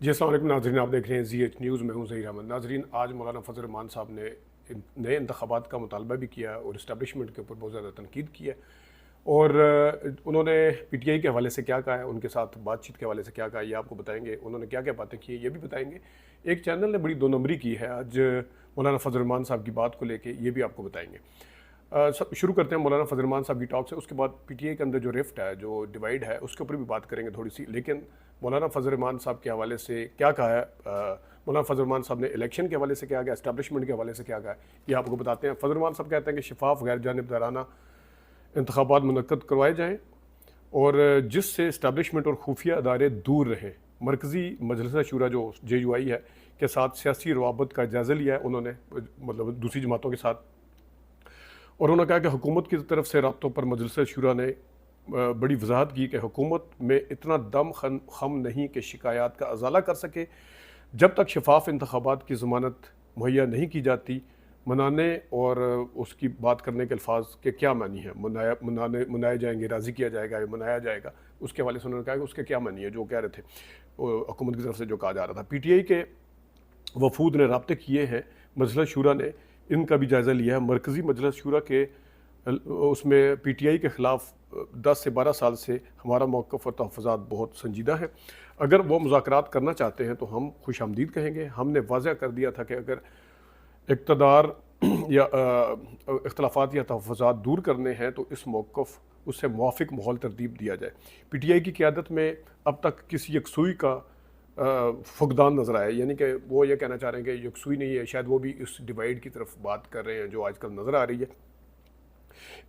जी अस्सलाम वालेकुम नाज़रीन, आप देख रहे हैं ZH न्यूज़। मैं हूं ज़हीर अहमद। नाज़रीन, आज मौलाना फ़ज़ल रहमान साहब ने नए इंतख़ाबात का मुतालबा भी किया और इस्टेब्लिशमेंट के ऊपर बहुत ज़्यादा तनकीद की है। और उन्होंने PTI के हवाले से क्या कहा है, उनके साथ बातचीत के हवाले से क्या कहा है, ये आपको बताएंगे। उन्होंने क्या क्या बातें की है ये भी बताएंगे। एक चैनल ने बड़ी दो नंबरी की है आज मौलाना फ़ज़ल रहमान साहब की बात को लेके, ये भी आपको बताएंगे। सब शुरू करते हैं मौलाना फ़ज़ल रहमान साहब की टॉक से। उसके बाद PTI के अंदर जो रिफ्ट है, जो डिवाइड है, उसके ऊपर भी बात करेंगे थोड़ी सी। लेकिन मौलाना फ़ज़ल रहमान साहब के हवाले से क्या कहा है, मौलाना फ़ज़ल रहमान साहब ने इलेक्शन के हवाले से क्या कहा, एस्टैब्लिशमेंट के हवाले से क्या कहा है, ये आपको बताते हैं। फ़ज़ल रहमान साहब कहते हैं कि शफाफ गैर जानिबदाराना इंतखाबात मुनक्कद करवाए जाएँ और जिससे इस्टेब्लिशमेंट और खुफिया अदारे दूर रहें। मरकज़ी मजलिस शूरा जो JUI है के साथ सियासी रवाबत का जायज़ा लिया है उन्होंने, मतलब दूसरी जमातों के साथ। और उन्होंने कहा कि हुकूमत की तरफ से रब्तों पर मजलिस शूरा ने बड़ी वजाहत की कि हुकूमत में इतना दम खम नहीं कि शिकायत का अजाला कर सके। जब तक शफाफ इंतखाबात की ज़मानत मुहैया नहीं की जाती, मनाने और उसकी बात करने के अल्फाज के क्या मानी है। मनाए जाएंगे, राज़ी किया जाएगा या मनाया जाएगा, उसके हवाले से उन्होंने कहा कि उसके क्या मानी है, जो कह रहे थे हुकूमत की तरफ से जो कहा जा रहा था। PTI के वफूद ने रब्ते किए हैं, मजलिस शूरा ने इनका भी जायज़ा लिया है। मरकज़ी मजलिस शूरा के उसमें PTI के ख़िलाफ़ 10 से 12 साल से हमारा मौक़िफ़ और तहफ़्फ़ुज़ात बहुत संजीदा है। अगर वो मुज़ाकरात करना चाहते हैं तो हम खुशामदीद कहेंगे। हमने वाज़ह कर दिया था कि अगर इक़्तिदार या इख्तलाफ़ात या तहफ़्फ़ुज़ात दूर करने हैं तो इस मौक़िफ़ उससे मुवाफ़िक माहौल तरतीब दिया जाए। PTI की क़यादत में अब तक किसी यकसुई का फुक़दान नज़र आया, यानी कि वो ये कहना चाह रहे हैं कि यकसुई नहीं है, शायद वो भी इस डिवाइड की तरफ बात कर रहे हैं जो आजकल नज़र आ रही है।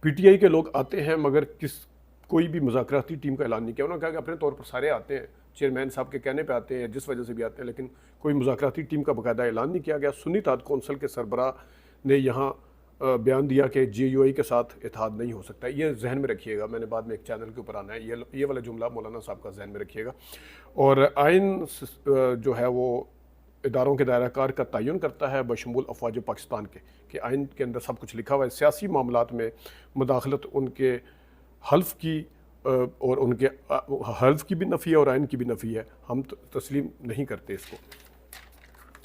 PTI के लोग आते हैं मगर कोई भी मुज़ाकराती टीम का ऐलान नहीं किया। उन्होंने कहा कि अपने तौर पर सारे आते हैं, चेयरमैन साहब के कहने पे आते हैं, जिस वजह से भी आते हैं, लेकिन कोई मुज़ाकराती टीम का बाकायदा ऐलान नहीं किया गया। सुन्नी इत्तेहाद कौंसिल के सरबराह ने यहाँ बयान दिया कि JUI के साथ इत्तेहाद नहीं हो सकता। ये जहन में रखिएगा, मैंने बाद में एक चैनल के ऊपर आना है, ये वाला जुमला मौलाना साहब का जहन में रखिएगा। और आइन जो है वो इदारों के दायरा कार का तयन करता है बशमूल अफवाज पाकिस्तान के आइन के अंदर सब कुछ लिखा हुआ है। सियासी मामलात में मुदाखलत उनके हल्फ की और उनके हल्फ की भी नफ़ी है और आइन की भी नफ़ी है। हम तस्लीम नहीं करते इसको।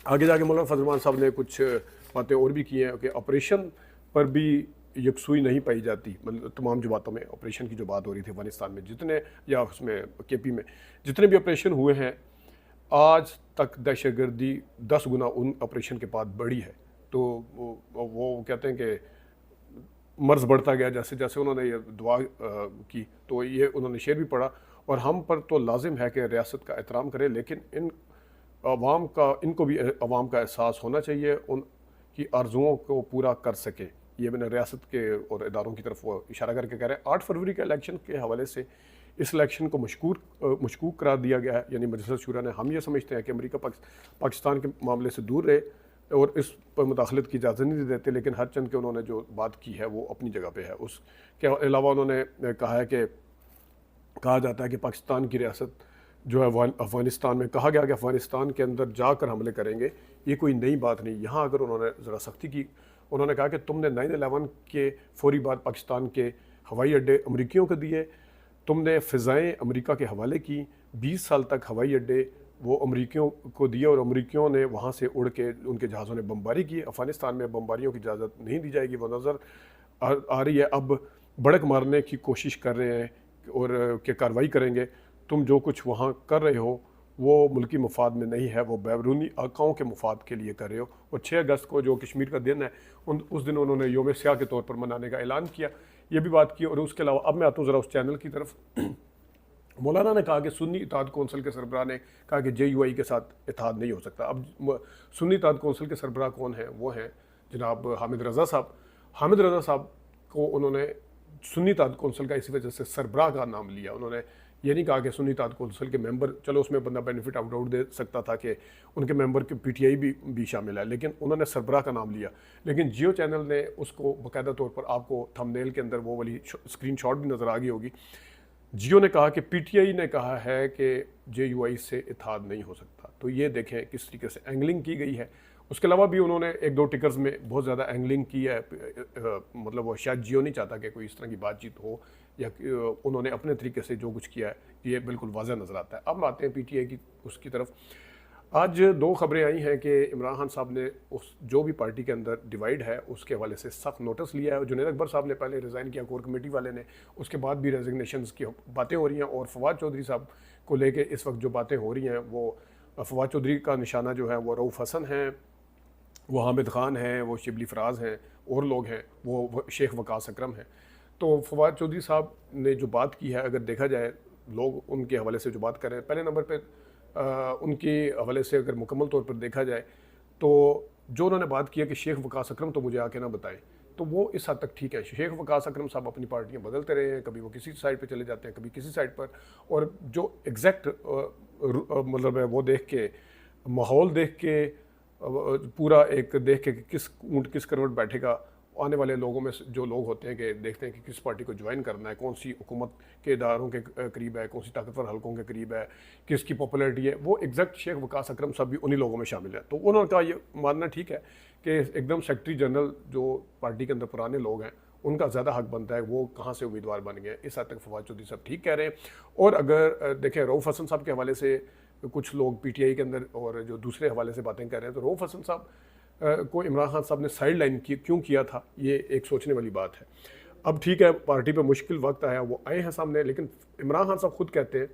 आगे जाके मौलाना फ़ज़ल रहमान साहब ने कुछ बातें और भी की हैं कि ऑपरेशन पर भी यकसुई नहीं पाई जाती। मतलब तमाम जमातों में ऑपरेशन की जो बात हो रही थी अफ़गानिस्तान में, जितने या उसमें KP में जितने भी ऑपरेशन हुए हैं, आज तक दहशतगर्दी 10 गुना उन ऑपरेशन के बाद बढ़ी है। तो वो कहते हैं कि मर्ज़ बढ़ता गया जैसे जैसे उन्होंने ये दुआ की, तो ये उन्होंने शेर भी पढ़ा। और हम पर तो लाजिम है कि रियासत का एहतराम करें, लेकिन इनको भी अवाम का एहसास होना चाहिए, उनकी आरजुओं को पूरा कर सके। ये मैंने रियासत के और इदारों की तरफ वो इशारा करके कह रहे हैं। 8 फरवरी के इलेक्शन के हवाले से इस इलेक्शन को मशकूक करार दिया गया है, यानी मजलिस शूरा ने। हम ये समझते हैं कि अमेरिका पाकिस्तान के मामले से दूर रहे और इस पर मुदाखलत की इजाज़त नहीं देते, लेकिन हर चंद के उन्होंने जो बात की है वो अपनी जगह पे है। उसके अलावा उन्होंने कहा है कि कहा जाता है कि पाकिस्तान की रियासत जो है अफ़गानिस्तान में, कहा गया कि अफ़गानिस्तान के अंदर जाकर हमले करेंगे, ये कोई नई बात नहीं। यहाँ अगर उन्होंने ज़रा सख्ती की, उन्होंने कहा कि तुमने 9/11 के फौरी बाद पाकिस्तान के हवाई अड्डे अमरीकियों को दिए, तुमने फ़िज़ाएँ अमेरिका के हवाले की, 20 साल तक हवाई अड्डे वो अमरीकियों को दिए और अमरीकियों ने वहाँ से उड़ के उनके जहाज़ों ने बमबारी की। अफ़गानिस्तान में बमबारियों की इजाज़त नहीं दी जाएगी, वो नज़र आ रही है। अब भड़क मारने की कोशिश कर रहे हैं और कि कार्रवाई करेंगे। तुम जो कुछ वहाँ कर रहे हो वो मुल्की मफाद में नहीं है, वो बैरूनी आकाओं के मफाद के लिए कर रहे हो। और 6 अगस्त को जो कश्मीर का दिन है, उस दिन उन्होंने योम स्याह के तौर पर मनाने का ऐलान किया, ये भी बात की। और उसके अलावा अब मैं आता हूँ ज़रा उस चैनल की तरफ। मौलाना ने कहा कि सुन्नी इत्तेहाद कौंसिल के सरबराह ने कहा कि JUI के साथ इत्तेहाद नहीं हो सकता। अब सुन्नी इत्तेहाद कौंसिल के सरबराह कौन है? वो हैं जनाब हामिद रज़ा साहब। हामिद रज़ा साहब को उन्होंने सुन्नी इत्तेहाद कौंसिल का इसी वजह से सरबराह का नाम लिया। उन्होंने ये नहीं कहा कि सुन्नी इत्तेहाद कौंसिल के मेंबर, चलो उसमें बंदा बेनिफिट ऑफ डाउट दे सकता था कि उनके मेंबर के PTI भी शामिल है, लेकिन उन्होंने सरबराह का नाम लिया। लेकिन जियो चैनल ने उसको बाकायदा तौर पर, आपको थंबनेल के अंदर वो वाली स्क्रीनशॉट भी नज़र आ गई होगी, जियो ने कहा कि PTI ने कहा है कि JUI से इत्तेहाद नहीं हो सकता। तो ये देखें किस तरीके से एंगलिंग की गई है। उसके अलावा भी उन्होंने 1-2 टिकर्स में बहुत ज़्यादा एंगलिंग की है। मतलब वो शायद जियो नहीं चाहता कि कोई इस तरह की बातचीत हो, या उन्होंने अपने तरीके से जो कुछ किया है, ये बिल्कुल वाज़ह नज़र आता है। अब आते हैं PTI की उसकी तरफ। आज दो खबरें आई हैं कि इमरान खान साहब ने उस जो भी पार्टी के अंदर डिवाइड है उसके हवाले से सख्त नोटिस लिया है। जुनैद अकबर साहब ने पहले रिज़ाइन किया कोर कमेटी वाले ने, उसके बाद भी रेजिग्नेशन की बातें हो रही हैं। और फवाद चौधरी साहब को लेके इस वक्त जो बातें हो रही हैं वो फवाद चौधरी का निशाना जो है वो रऊफ़ हसन है, वो हामिद ख़ान है, वो शिबली फराज हैं, और लोग हैं, वो शेख वकास अकरम हैं। तो फवाद चौधरी साहब ने जो बात की है, अगर देखा जाए लोग उनके हवाले से जो बात कर रहे हैं, पहले नंबर पे उनके हवाले से अगर मुकम्मल तौर पर देखा जाए तो जो उन्होंने बात की है कि शेख वकास अकरम तो मुझे आके ना बताएं, तो वो इस हद तक ठीक है। शेख वकास अकरम साहब अपनी पार्टियां बदलते रहे हैं, कभी वो किसी साइड पे चले जाते हैं, कभी किसी साइड पर, और जो एग्जैक्ट मतलब है वो देख के, माहौल देख के, पूरा एक देख के कि किस ऊँट किस करवट बैठेगा, आने वाले लोगों में जो लोग होते हैं कि देखते हैं कि किस पार्टी को ज्वाइन करना है, कौन सी हुकूमत के इदारों के करीब है, कौन सी ताकतवर हलकों के करीब है, किसकी पॉपुलैरिटी है, वो एग्जैक्ट शेख वकास अकरम सब भी उन्हीं लोगों में शामिल है। तो उन्होंने कहा ये मानना ठीक है कि एकदम सेक्रेटरी जनरल जो पार्टी के अंदर पुराने लोग हैं उनका ज़्यादा हक बनता है, वो कहाँ से उम्मीदवार बन गए। इस हद तक फवाद चौधरी साहब ठीक कह रहे हैं। और अगर देखें रऊफ़ हसन साहब के हवाले से कुछ लोग पीटीआई के अंदर और जो दूसरे हवाले से बातें कर रहे हैं, तो रऊफ़ हसन साहब को इमरान खान साहब ने साइड लाइन क्यों किया था, ये एक सोचने वाली बात है। अब ठीक है, पार्टी पे मुश्किल वक्त आया, वो आए हैं सामने, लेकिन इमरान खान साहब खुद कहते हैं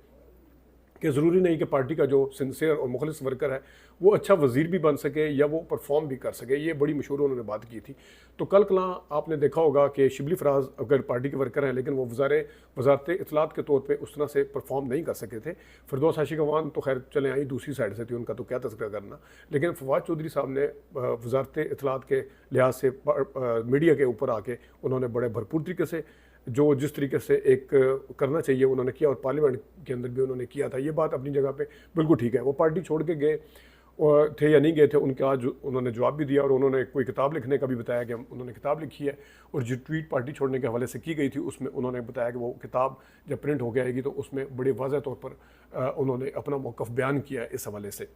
कि ज़रूरी नहीं कि पार्टी का जो सिंसियर और मुखलिस वर्कर है वो अच्छा वज़ीर भी बन सके या वो परफॉर्म भी कर सके। ये बड़ी मशहूर उन्होंने बात की थी। तो कल कला आपने देखा होगा कि शिबली फराज अगर पार्टी के वर्कर हैं लेकिन वो वजारत इतलात के तौर पे उस तरह से परफॉर्म नहीं कर सके थे। फिरदौस हाशी गवान तो खैर चले आई दूसरी साइड से थी, उनका तो क्या तज़किरा करना, लेकिन फवाद चौधरी साहब ने वजारत इतलात के लिहाज से मीडिया के ऊपर आके उन्होंने बड़े भरपूर तरीके से जो जिस तरीके से एक करना चाहिए उन्होंने किया, और पार्लियामेंट के अंदर भी उन्होंने किया था। ये बात अपनी जगह पे बिल्कुल ठीक है। वो पार्टी छोड़ के गए थे या नहीं गए थे, उनके आज उन्होंने जवाब भी दिया, और उन्होंने कोई किताब लिखने का भी बताया कि उन्होंने किताब लिखी है, और जो ट्वीट पार्टी छोड़ने के हवाले से की गई थी उसमें उन्होंने बताया कि वो किताब जब प्रिंट हो आएगी तो उसमें बड़े वाज़ह तौर पर उन्होंने अपना मौक़िफ़ बयान किया है इस हवाले से।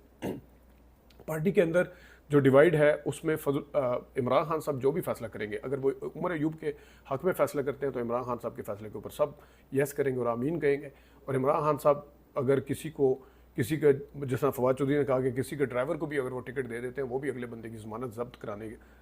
पार्टी के अंदर जो डिवाइड है उसमें इमरान खान साहब जो भी फैसला करेंगे, अगर वो उमर अयूब के हक़ में फ़ैसला करते हैं तो इमरान खान साहब के फ़ैसले के ऊपर सब यस करेंगे और आमीन कहेंगे। और इमरान खान साहब अगर किसी का, जैसा फवाद चौधरी ने कहा कि किसी के ड्राइवर को भी अगर वो टिकट दे देते हैं वो भी अगले बंदे की ज़मानत ज़ब्त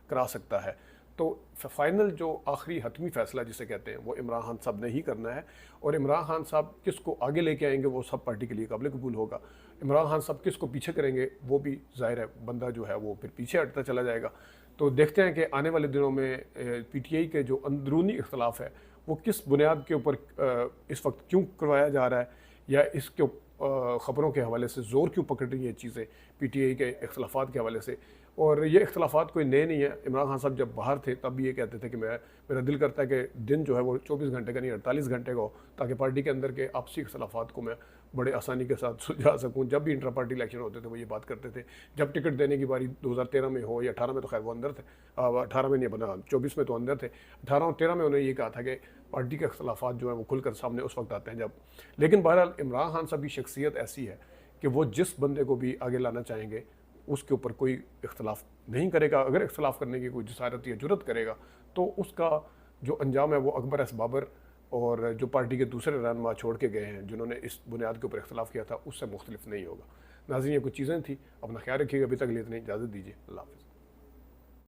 करा सकता है। तो फाइनल जो आखिरी हतमी फ़ैसला जिसे कहते हैं वो इमरान खान साहब ने ही करना है। और इमरान खान साहब किसको आगे लेके आएंगे वो सब पार्टी के लिए काबिल कबूल होगा। इमरान खान साहब किसको पीछे करेंगे वो भी ज़ाहिर है, बंदा जो है वो फिर पीछे हटता चला जाएगा। तो देखते हैं कि आने वाले दिनों में पीटीआई के जो अंदरूनी इख्तलाफ है वो किस बुनियाद के ऊपर इस वक्त क्यों करवाया जा रहा है, या इसके ख़बरों के हवाले से ज़ोर क्यों पकड़ रही हैं चीज़ें पीटीआई के इख्तलाफात के हवाले से। और ये इख्तलाफात कोई नए नहीं है। इमरान खान साहब जब बाहर थे तब भी ये कहते थे कि मेरा दिल करता है कि दिन जो है वो 24 घंटे का नहीं 48 घंटे का हो, ताकि पार्टी के अंदर के आपसी इख्तलाफात को मैं बड़े आसानी के साथ सुलझा सकूं। जब भी इंटर पार्टी इलेक्शन होते थे वो ये बात करते थे। जब टिकट देने की बारी 2013 में हो या 18 में, तो खैर वो अंदर थे, 18 में नहीं बना, 24 में तो अंदर थे, 18 और 13 में उन्होंने ये कहा था कि पार्टी के इख्तलाफात जो है वो खुलकर सामने उस वक्त आते हैं जब। लेकिन बहरहाल इमरान खान साहब की शख्सियत ऐसी है कि वो जिस बंदे को भी आगे लाना चाहेंगे उसके ऊपर कोई इख्तलाफ नहीं करेगा। अगर इख्तलाफ करने की कोई जसारत या जुरत करेगा तो उसका जो अंजाम है वो अकबर एस बाबर और जो पार्टी के दूसरे रहनुमा छोड़ के गए हैं जिन्होंने इस बुनियाद के ऊपर इख्तलाफ किया था उससे मुख्तलिफ नहीं होगा। नाज़रीन, ये कुछ चीज़ें थी, अपना ख्याल रखिएगा। अभी तक लिए इतनी इजाज़त दीजिए। अल्लाह हाफ़िज़।